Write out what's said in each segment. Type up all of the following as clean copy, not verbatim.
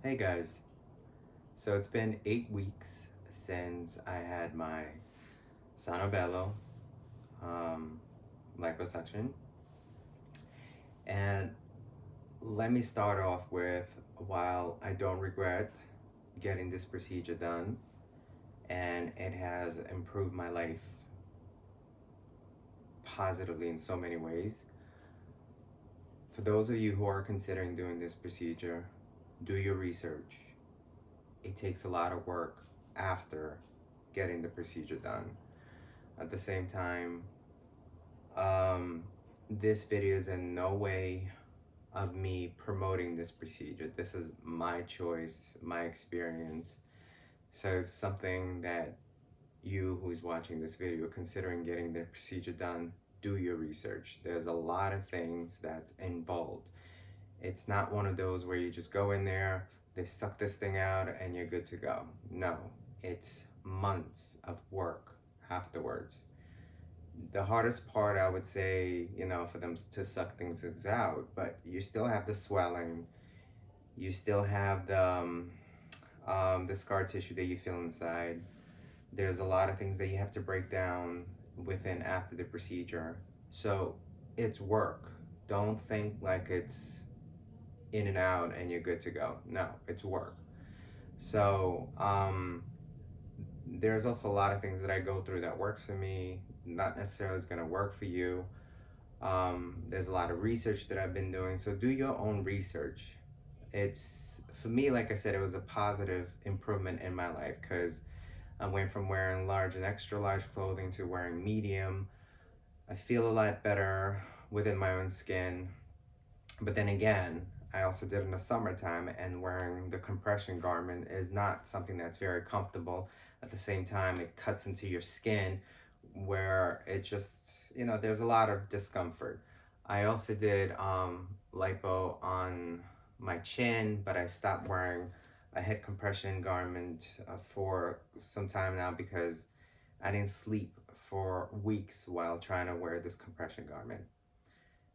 Hey guys, so it's been 8 weeks since I had my Sono Bello um, liposuction, and let me start off with, while I don't regret getting this procedure done, and it has improved my life positively in so many ways. For those of you who are considering doing this procedure, do your research. It takes a lot of work after getting the procedure done. At the same time, Um, this video is in no way of me promoting this procedure. This is my choice, my experience. So if something that you who's watching this video considering getting the procedure done, do your research. There's a lot of things that's involved. It's not one of those where you just go in there, they suck this thing out and you're good to go. No, it's months of work afterwards. The hardest part, I would say, for them to suck things out, but you still have the swelling, you still have the scar tissue that you feel inside. There's a lot of things that you have to break down within after the procedure. So it's work. Don't think like it's in and out and you're good to go. No, it's work. So there's also a lot of things that I go through that works for me, not necessarily is going to work for you. There's a lot of research that I've been doing, so do your own research. It's, for me, like I said, it was a positive improvement in my life because I went from wearing large and extra large clothing to wearing medium. I feel a lot better within my own skin. But then again, I also did it in the summertime, and wearing the compression garment is not something that's very comfortable. At the same time, it cuts into your skin where it just, there's a lot of discomfort. I also did lipo on my chin, but I stopped wearing a head compression garment for some time now because I didn't sleep for weeks while trying to wear this compression garment.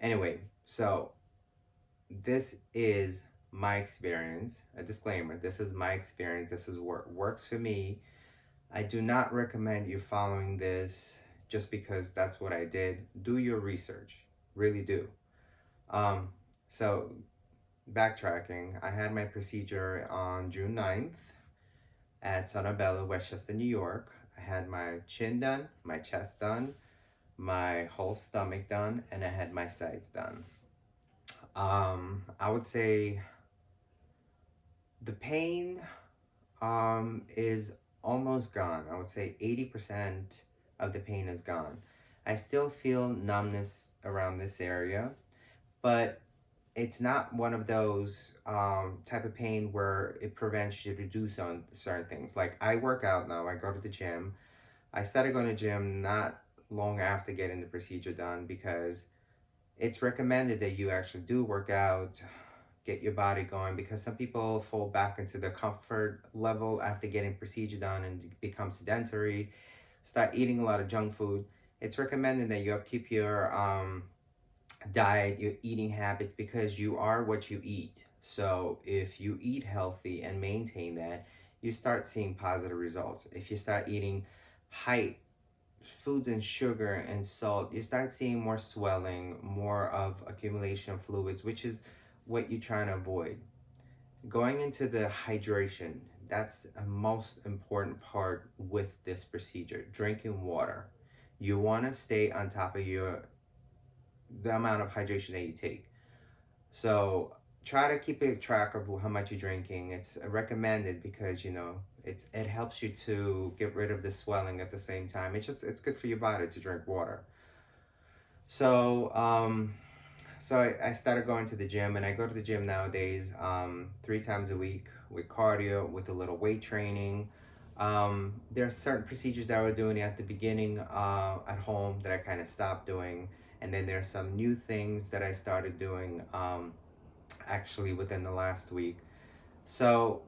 Anyway, so this is my experience. A disclaimer, this is my experience. This is what works for me. I do not recommend you following this just because that's what I did. Do your research. Really do. Um, so, backtracking, I had my procedure on June 9th at Sono Bello, Westchester, New York. I had my chin done, my chest done, my whole stomach done, and I had my sides done. I would say the pain is almost gone. I would say 80% of the pain is gone. I still feel numbness around this area, but it's not one of those type of pain where it prevents you to do certain things. Like I work out now, I go to the gym. I started going to gym not long after getting the procedure done because it's recommended that you actually do work out, get your body going, because some people fall back into their comfort level after getting procedure done and become sedentary, start eating a lot of junk food. It's recommended that you upkeep your diet, your eating habits, because you are what you eat. So if you eat healthy and maintain that, you start seeing positive results. If you start eating high foods and sugar and salt, you start seeing more swelling, more of accumulation of fluids, which is what you're trying to avoid. Going into the hydration, that's a most important part with this procedure. Drinking water. You want to stay on top of the amount of hydration that you take. So try to keep a track of how much you're drinking. It's recommended because it helps you to get rid of the swelling at the same time. It's good for your body to drink water. So I started going to the gym, and I go to the gym nowadays 3 times a week with cardio, with a little weight training. There are certain procedures that I was doing at the beginning at home that I kind of stopped doing, and then there's some new things that I started doing actually within the last week. So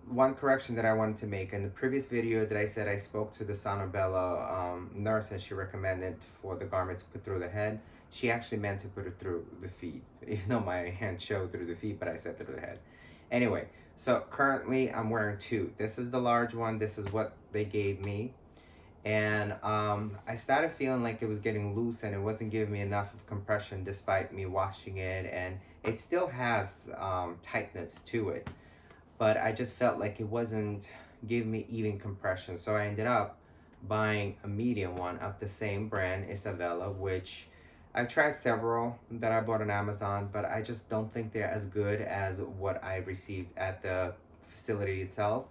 one correction that I wanted to make in the previous video that I said I spoke to the Sonobello nurse, and she recommended for the garment to put through the head. She actually meant to put it through the feet, even though my hand showed through the feet, but I said through the head. Anyway, so currently I'm wearing two. This is the large one. This is what they gave me. And I started feeling like it was getting loose and it wasn't giving me enough of compression despite me washing it. And it still has tightness to it, but I just felt like it wasn't giving me even compression. So I ended up buying a medium one of the same brand, Isabella, which I've tried several that I bought on Amazon, but I just don't think they're as good as what I received at the facility itself.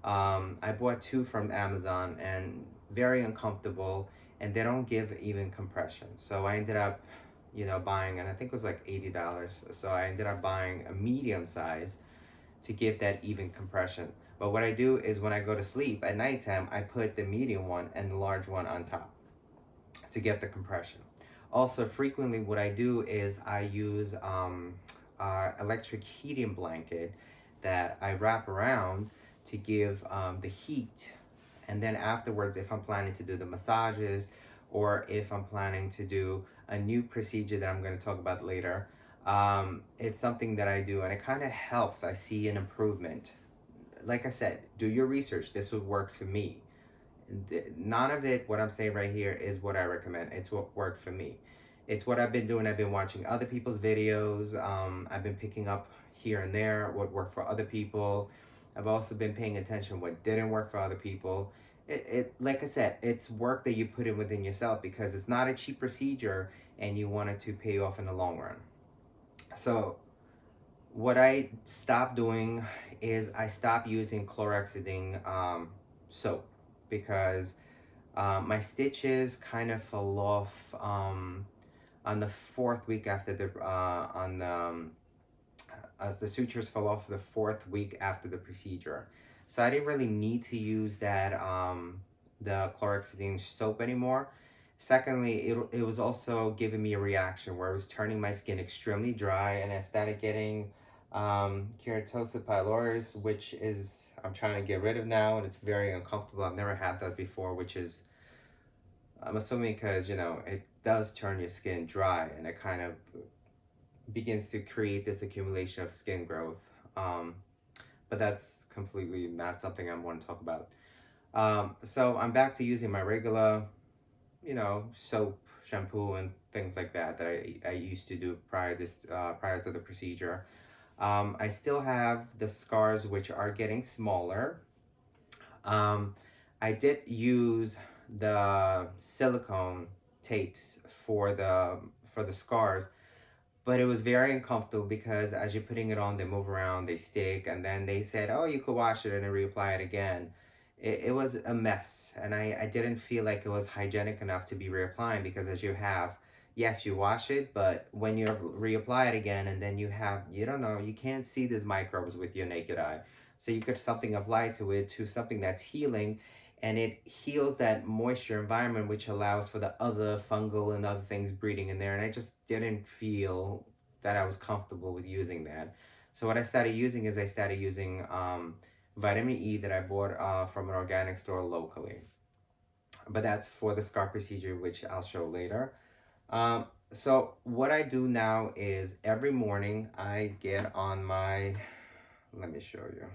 I bought two from Amazon and very uncomfortable, and they don't give even compression. So I ended up, buying, and I think it was like $80. So I ended up buying a medium size to give that even compression. But what I do is when I go to sleep at nighttime, I put the medium one and the large one on top to get the compression. Also, frequently what I do is I use electric heating blanket that I wrap around to give the heat. And then afterwards, if I'm planning to do the massages or if I'm planning to do a new procedure that I'm going to talk about later, it's something that I do and it kind of helps. I see an improvement. Like I said, do your research. This what works for me. None of it, what I'm saying right here, is what I recommend. It's what worked for me. It's what I've been doing. I've been watching other people's videos. I've been picking up here and there what worked for other people. I've also been paying attention what didn't work for other people. Like I said, it's work that you put in within yourself because it's not a cheap procedure and you want it to pay off in the long run. So what I stopped doing is I stopped using chlorhexidine soap because my stitches kind of fell off on the fourth week after the on as the sutures fell off the fourth week after the procedure. So I didn't really need to use that the chlorhexidine soap anymore. Secondly, it was also giving me a reaction where it was turning my skin extremely dry, and I started getting keratosis piloris, which is I'm trying to get rid of now, and it's very uncomfortable. I've never had that before, which is I'm assuming because it does turn your skin dry, and it kind of begins to create this accumulation of skin growth. Um, but that's completely not something I want to talk about. So I'm back to using my regular, soap, shampoo, and things like that that I used to do prior to the procedure. I still have the scars, which are getting smaller. Um, I did use the silicone tapes for the scars, but it was very uncomfortable because as you're putting it on, they move around, they stick, and then they said, oh, you could wash it and then reapply it again. It was a mess, and I didn't feel like it was hygienic enough to be reapplying because as you have, yes, you wash it, but when you reapply it again, and then you don't know, you can't see these microbes with your naked eye. So you get something applied to it, to something that's healing, and it heals that moisture environment, which allows for the other fungal and other things breeding in there. And I just didn't feel that I was comfortable with using that. So what I started using is I started using vitamin E that I bought from an organic store locally. But that's for the scar procedure, which I'll show later. So what I do now is every morning I get on my, let me show you.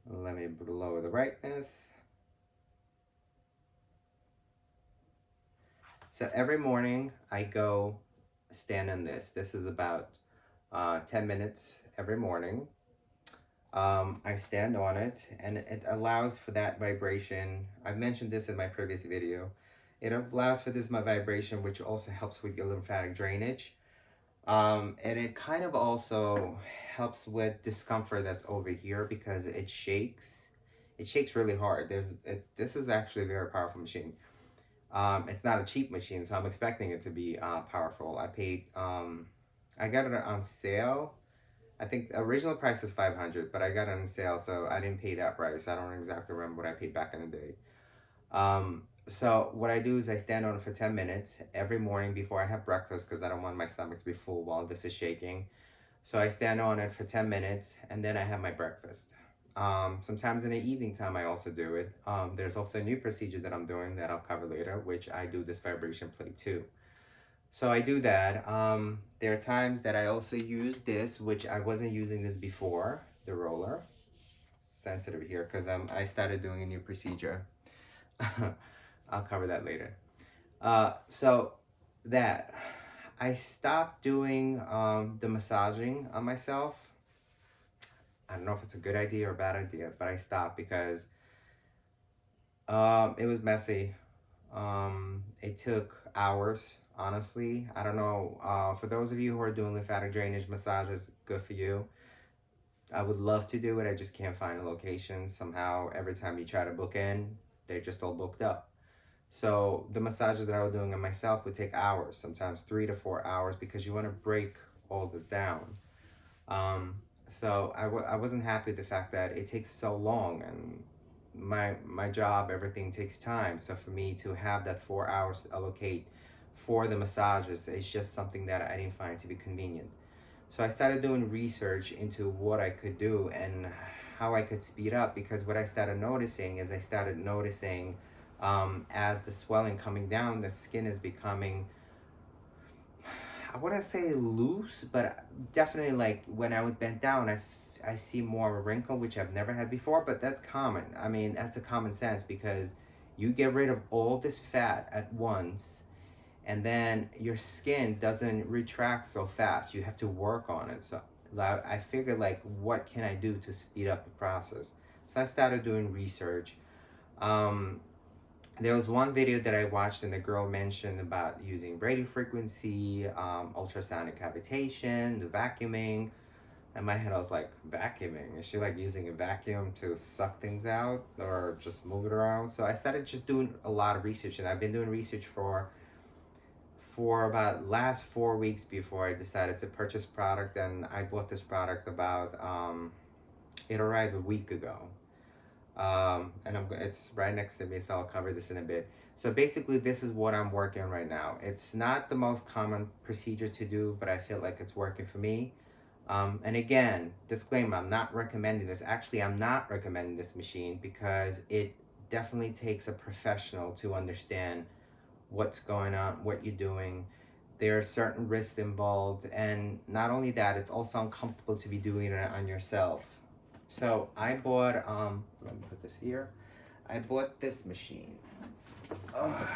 Let me lower the brightness. So every morning I go stand on this. This is about 10 minutes every morning. I stand on it and it allows for that vibration. I've mentioned this in my previous video. It allows for this my vibration, which also helps with your lymphatic drainage. And it kind of also helps with discomfort that's over here because it shakes. It shakes really hard. This is actually a very powerful machine. It's not a cheap machine, so I'm expecting it to be powerful. I got it on sale. I think the original price is 500, but I got it on sale, so I didn't pay that price. I don't exactly remember what I paid back in the day. So what I do is I stand on it for 10 minutes every morning before I have breakfast because I don't want my stomach to be full while this is shaking. So I stand on it for 10 minutes and then I have my breakfast. Sometimes in the evening time, I also do it. There's also a new procedure that I'm doing that I'll cover later, which I do this vibration plate too. So I do that. There are times that I also use this, which I wasn't using this before, the roller. Sensitive here because I started doing a new procedure. I'll cover that later. So that I stopped doing the massaging on myself. I don't know if it's a good idea or a bad idea, but I stopped because it was messy. It took hours, honestly. I don't know. For those of you who are doing lymphatic drainage massages, good for you. I would love to do it. I just can't find a location. Somehow, every time you try to book in, they're just all booked up. So the massages that I was doing on myself would take hours, sometimes 3 to 4 hours, because you want to break all this down. Um, so I wasn't happy with the fact that it takes so long, and my job, everything takes time. So for me to have that 4 hours to allocate for the massages, it's just something that I didn't find to be convenient. So I started doing research into what I could do and how I could speed up, because what I started noticing is as the swelling coming down, the skin is becoming, I wouldn't say loose, but definitely like when I would bend down, I see more of a wrinkle, which I've never had before, but that's common. I mean, that's a common sense because you get rid of all this fat at once, and then your skin doesn't retract so fast. You have to work on it. So I figured, like, what can I do to speed up the process? So I started doing research. Um, there was one video that I watched, and the girl mentioned about using radio frequency, ultrasonic cavitation, the vacuuming. In my head, I was like, vacuuming? Is she like using a vacuum to suck things out or just move it around? So I started just doing a lot of research, and I've been doing research for about last 4 weeks before I decided to purchase product. And I bought this product about it arrived a week ago. And it's right next to me, so I'll cover this in a bit. So basically, this is what I'm working on right now. It's not the most common procedure to do, but I feel like it's working for me. And again, disclaimer, I'm not recommending this. Actually, I'm not recommending this machine because it definitely takes a professional to understand what's going on, what you're doing. There are certain risks involved, and not only that, it's also uncomfortable to be doing it on yourself. So I bought, let me put this here. I bought this machine. Ugh.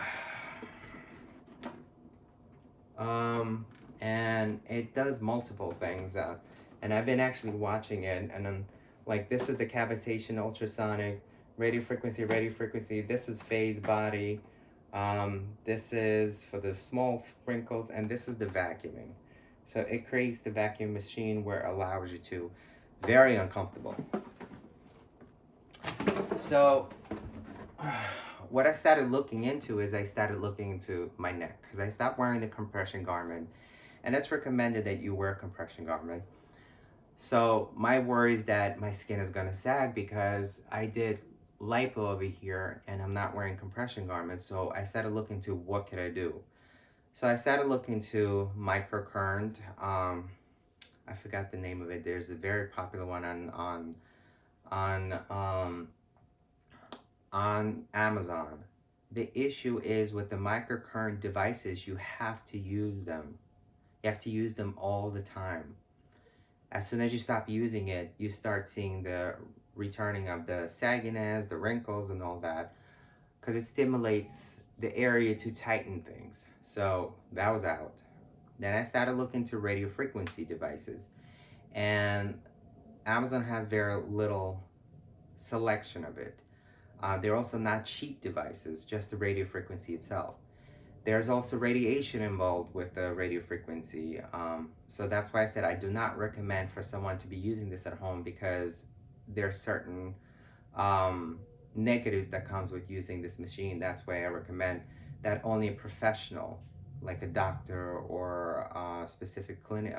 Um, and it does multiple things. And I've been actually watching it, and then, like, this is the cavitation ultrasonic, radio frequency, radio frequency. This is phase body. This is for the small sprinkles, and this is the vacuuming. So it creates the vacuum machine where it allows you to. Very uncomfortable. So what I started looking into is I started looking into my neck, because I stopped wearing the compression garment, and it's recommended that you wear a compression garment. So my worry is that my skin is gonna sag because I did lipo over here and I'm not wearing compression garments. So I started looking to what could I do. So I started looking to microcurrent. I forgot the name of it. There's a very popular one on um, on Amazon. The issue is with the microcurrent devices, you have to use them. You have to use them all the time. As soon as you stop using it, you start seeing the returning of the sagginess, the wrinkles, and all that, because it stimulates the area to tighten things. So that was out. Then I started looking to radio frequency devices, and Amazon has very little selection of it. They're also not cheap devices, just the radio frequency itself. There's also radiation involved with the radio frequency. So that's why I said I do not recommend for someone to be using this at home, because there are certain um, negatives that comes with using this machine. That's why I recommend that only a professional, like a doctor or specific clinic,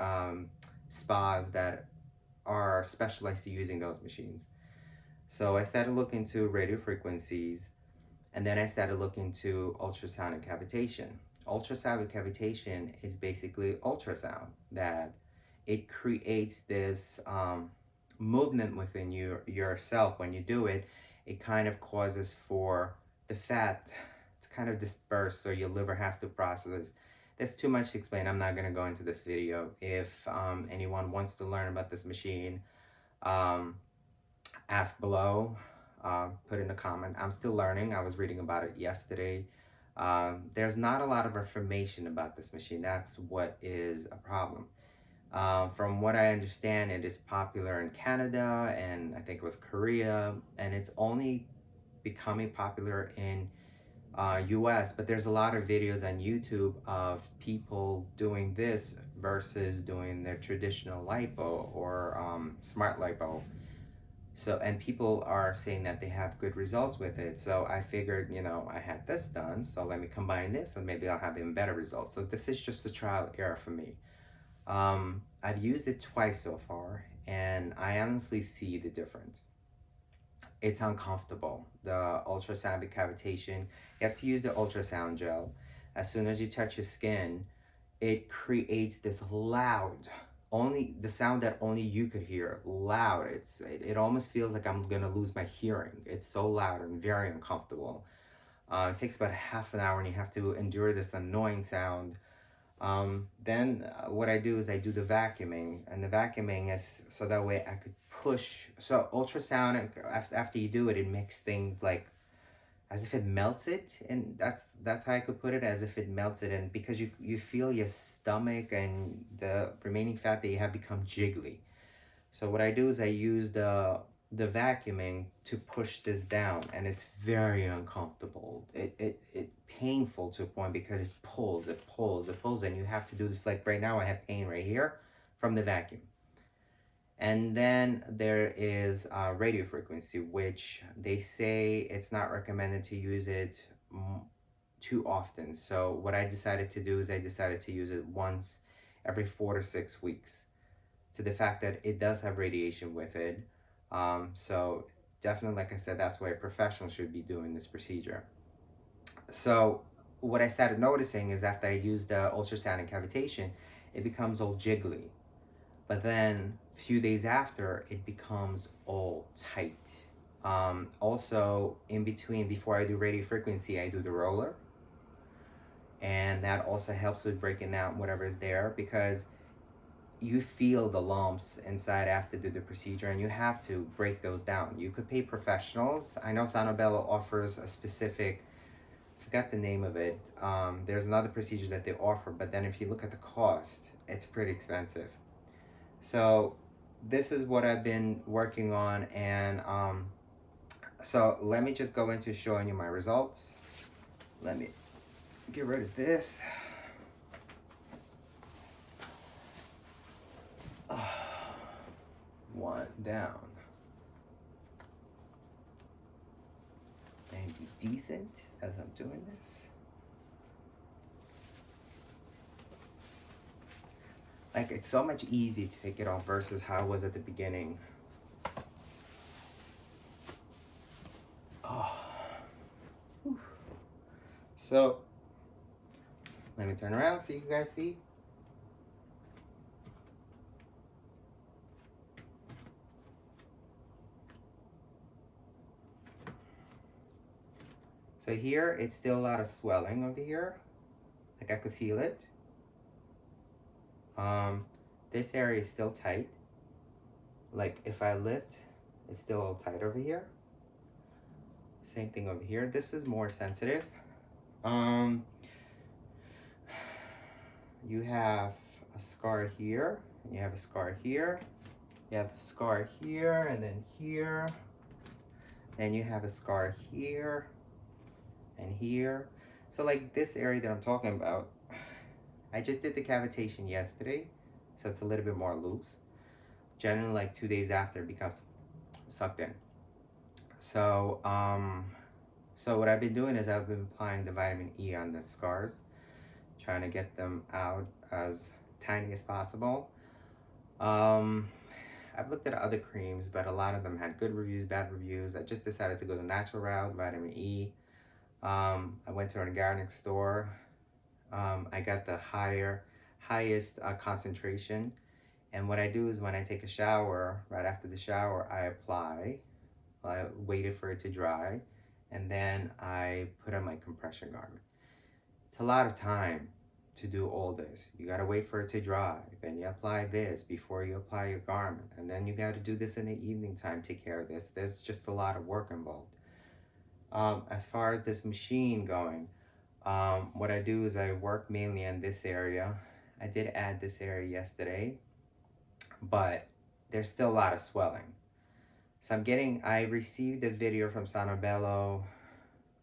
spas that are specialized to using those machines. So I started looking into radio frequencies, and then I started looking into ultrasonic cavitation. Ultrasonic cavitation is basically ultrasound, that it creates this movement within yourself. When you do it, it kind of causes for the fat to kind of disperse, so your liver has to process it's too much to explain. I'm not going to go into this video. If anyone wants to learn about this machine, um, ask below, put in a comment. I'm still learning. I was reading about it yesterday. There's not a lot of information about this machine. That's what is a problem. From what I understand, it is popular in Canada and I think it was Korea, and it's only becoming popular in US, but there's a lot of videos on YouTube of people doing this versus doing their traditional lipo or smart lipo. So, and people are saying that they have good results with it. So I figured, I had this done, so let me combine this and maybe I'll have even better results. So this is just a trial error for me. I've used it twice so far, and I honestly see the difference. It's uncomfortable. The ultrasound cavitation, you have to use the ultrasound gel. As soon as you touch your skin, it creates this loud, only the sound that only you could hear, loud. It almost feels like I'm gonna lose my hearing. It's so loud and very uncomfortable. It takes about half an hour, and you have to endure this annoying sound. Then what I do is I do the vacuuming, and the vacuuming is so that way I could push. So ultrasound, after you do it, it makes things like as if it melts it, and that's how I could put it, as if it melts it, and because you feel your stomach and the remaining fat that you have become jiggly. So what I do is I use the vacuuming to push this down, and it's very uncomfortable. It painful to a point because it pulls, and you have to do this. Like right now I have pain right here from the vacuum. And then there is radio frequency, which they say it's not recommended to use it too often. So what I decided to do is I decided to use it once every 4 to 6 weeks, to the fact that it does have radiation with it. So definitely, like I said, that's why a professional should be doing this procedure. So what I started noticing is after I used the ultrasound and cavitation, it becomes all jiggly. But then a few days after, it becomes all tight. Also, in between, before I do radio frequency, I do the roller, and that also helps with breaking down whatever is there, because you feel the lumps inside after do the procedure, and you have to break those down. You could pay professionals. I know Sonobello offers a specific, I forgot the name of it. There's another procedure that they offer, but then if you look at the cost, it's pretty expensive. So this is what I've been working on, and so let me just go into showing you my results. Let me get rid of this. One down. And be decent as I'm doing this. Like, it's so much easier to take it off versus how it was at the beginning. Oh. Whew. So let me turn around so you guys see. So here, it's still a lot of swelling over here. Like, I could feel it. This area is still tight. Like, if I lift, it's still all tight over here. Same thing over here. This is more sensitive. You have a scar here, and you have a scar here. You have a scar here, and then here. Then you have a scar here and here. So like this area that I'm talking about, I just did the cavitation yesterday, so it's a little bit more loose. Generally, like 2 days after, it becomes sucked in. So, so what I've been doing is I've been applying the vitamin E on the scars, trying to get them out as tiny as possible. I've looked at other creams, but a lot of them had good reviews, bad reviews. I just decided to go the natural route, vitamin E. I went to an organic store. I got the highest concentration. And what I do is when I take a shower, right after the shower, I apply. I waited for it to dry, and then I put on my compression garment. It's a lot of time to do all this. You gotta wait for it to dry. Then you apply this before you apply your garment. And then you gotta do this in the evening time, take care of this. There's just a lot of work involved. As far as this machine going, what I do is I work mainly in this area. I did add this area yesterday, but there's still a lot of swelling. So I received a video from Sono Bello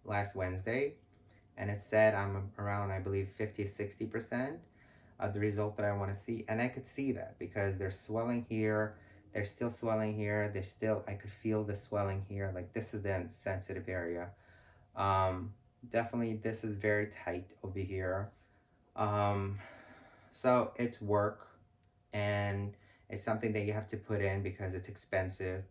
last Wednesday, and it said I'm around, I believe, 50 to 60% of the result that I want to see. And I could see that because there's swelling here, there's still swelling here, I could feel the swelling here. Like, this is the sensitive area. Um, Definitely this is very tight over here. Um, so it's work, and it's something that you have to put in because it's expensive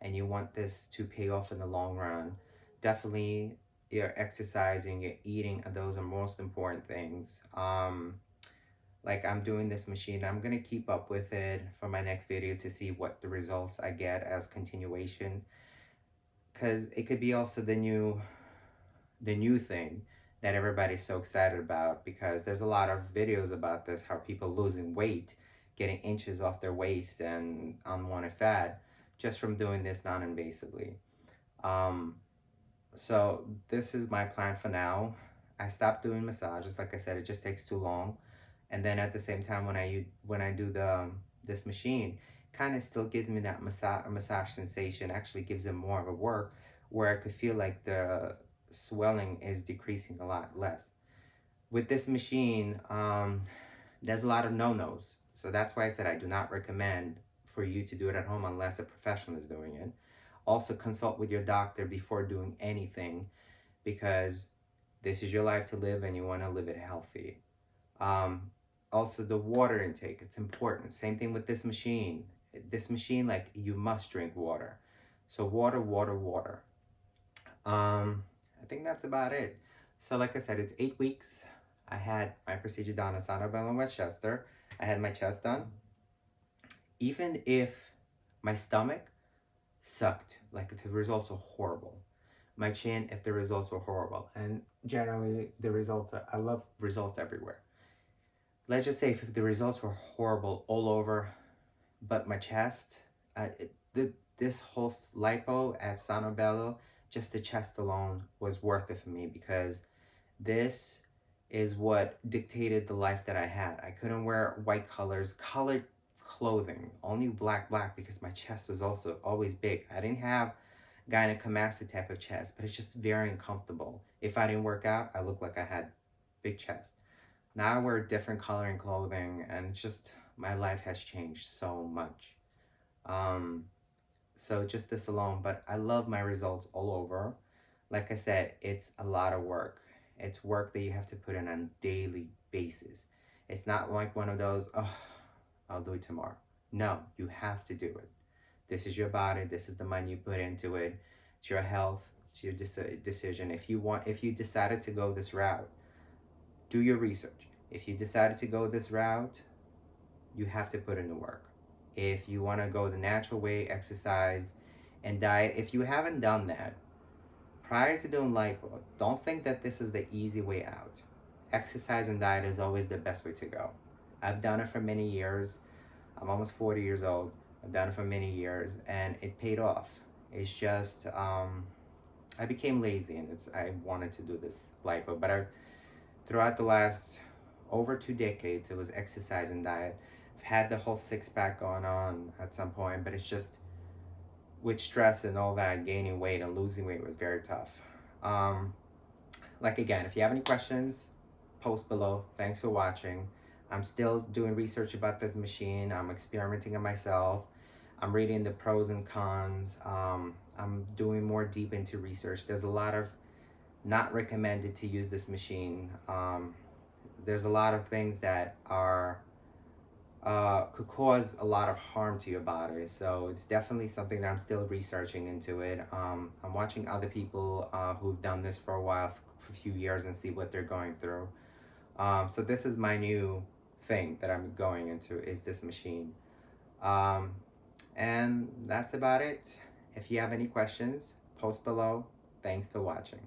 and you want this to pay off in the long run. Definitely your exercising, your eating, those are most important things. Like, I'm doing this machine, I'm gonna keep up with it for my next video to see what the results I get as continuation, because it could be also the new thing that everybody's so excited about, because there's a lot of videos about this, how people losing weight, getting inches off their waist and unwanted fat just from doing this non-invasively. Um, so this is my plan for now. I stopped doing massages, like I said, it just takes too long. And then at the same time, when I do this machine, kind of still gives me that massage sensation. Actually gives it more of a work where I could feel like the swelling is decreasing a lot less. With this machine, there's a lot of no-nos. So that's why I said I do not recommend for you to do it at home unless a professional is doing it. Also consult with your doctor before doing anything, because this is your life to live and you want to live it healthy. Um, Also, the water intake, it's important. Same thing with this machine. This machine, like, you must drink water. So water, water, water. I think that's about it. So like I said, it's 8 weeks. I had my procedure done at Sono Bello in Westchester. I had my chest done. Even if my stomach sucked, like if the results were horrible. My chin, if the results were horrible. And generally, the results, I love results everywhere. Let's just say if the results were horrible all over, but my chest, this whole lipo at Sonobello, just the chest alone was worth it for me, because this is what dictated the life that I had. I couldn't wear white colors, colored clothing, only black, black, because my chest was also always big. I didn't have gynecomastia type of chest, but it's just very uncomfortable. If I didn't work out, I looked like I had big chest. Now I wear different coloring clothing, and just my life has changed so much. Um, so just this alone, but I love my results all over. Like I said, it's a lot of work. It's work that you have to put in on a daily basis. It's not like one of those, oh, I'll do it tomorrow. No, you have to do it. This is your body. This is the money you put into it. It's your health. It's your decision. If you decided to go this route, do your research. If you decided to go this route, you have to put in the work. If you want to go the natural way, exercise and diet, if you haven't done that prior to doing lipo, don't think that this is the easy way out. Exercise and diet is always the best way to go. I've done it for many years. I'm almost 40 years old. I've done it for many years and it paid off. It's just I became lazy, and I wanted to do this lipo, but throughout the last over 2 decades, it was exercise and diet. I've had the whole six pack going on at some point, but it's just with stress and all that, gaining weight and losing weight was very tough. Um, like, again, if you have any questions, post below. Thanks for watching. I'm still doing research about this machine. I'm experimenting on myself. I'm reading the pros and cons. I'm doing more deep into research. There's a lot of not recommended to use this machine. There's a lot of things that could cause a lot of harm to your body. So it's definitely something that I'm still researching into it. I'm watching other people who've done this for a while, for a few years, and see what they're going through. So this is my new thing that I'm going into, is this machine. Um, and that's about it. If you have any questions, post below. Thanks for watching.